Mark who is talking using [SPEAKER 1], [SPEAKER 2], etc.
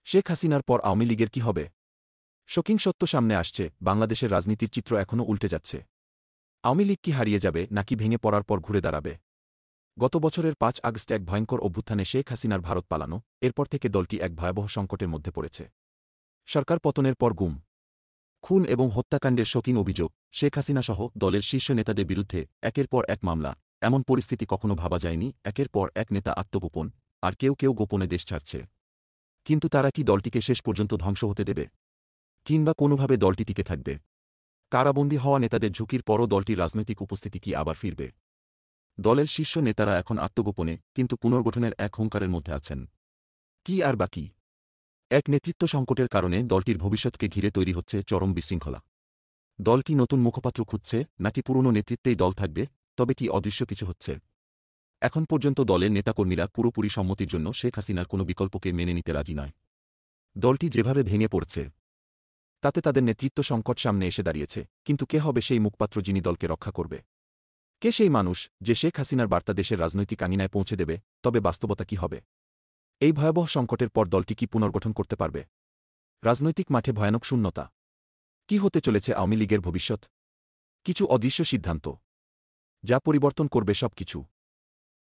[SPEAKER 1] শেখ হাসিনার পর আওয়ামী লীগের কি হবে? শোকিং সত্য সামনে আসছে, বাংলাদেশের রাজনীতির চিত্র এখনও উল্টে যাচ্ছে। আওয়ামী লীগ কি হারিয়ে যাবে নাকি ভেঙে পড়ার পর ঘুরে দাঁড়াবে? গত বছরের ৫ আগস্ট এক ভয়ঙ্কর অভ্যুত্থানে শেখ হাসিনার ভারত পালানো, এরপর থেকে দলটি এক ভয়াবহ সংকটের মধ্যে পড়েছে। সরকার পতনের পর গুম, খুন এবং হত্যাকাণ্ডের শোকিং অভিযোগ, শেখ হাসিনাসহ দলের শীর্ষ নেতাদের বিরুদ্ধে একের পর এক মামলা। এমন পরিস্থিতি কখনো ভাবা যায়নি। একের পর এক নেতা আত্মগোপন, আর কেউ কেউ গোপনে দেশ ছাড়ছে। কিন্তু তারা কি দলটিকে শেষ পর্যন্ত ধ্বংস হতে দেবে, কিংবা কোনোভাবে দলটি টিকে থাকবে? কারাবন্দী হওয়া নেতাদের ঝুঁকির পরও দলটির রাজনৈতিক উপস্থিতি কি আবার ফিরবে? দলের শীর্ষ নেতারা এখন আত্মগোপনে কিন্তু পুনর্গঠনের এক হুঙ্কারের মধ্যে আছেন। কি আর বাকি? এক নেতৃত্ব সংকটের কারণে দলটির ভবিষ্যৎকে ঘিরে তৈরি হচ্ছে চরম বিশৃঙ্খলা। দল কি নতুন মুখপাত্র খুঁজছে, নাকি পুরনো নেতৃত্বেই দল থাকবে? তবে কি অদৃশ্য কিছু হচ্ছে? এখন পর্যন্ত দলের নেতাকর্মীরা পুরোপুরি সম্মতির জন্য শেখ হাসিনার কোনো বিকল্পকে মেনে নিতে রাজি নয়। দলটি যেভাবে ভেঙে পড়ছে, তাতে তাদের নেতৃত্ব সংকট সামনে এসে দাঁড়িয়েছে। কিন্তু কে হবে সেই মুখপাত্র যিনি দলকে রক্ষা করবে? কে সেই মানুষ যে শেখ হাসিনার বার্তা দেশের রাজনৈতিক আঙিনায় পৌঁছে দেবে? তবে বাস্তবতা কি হবে? এই ভয়াবহ সংকটের পর দলটি কি পুনর্গঠন করতে পারবে? রাজনৈতিক মাঠে ভয়ানক শূন্যতা। কি হতে চলেছে আওয়ামী লীগের ভবিষ্যৎ? কিছু অদৃশ্য সিদ্ধান্ত, যা পরিবর্তন করবে সবকিছু।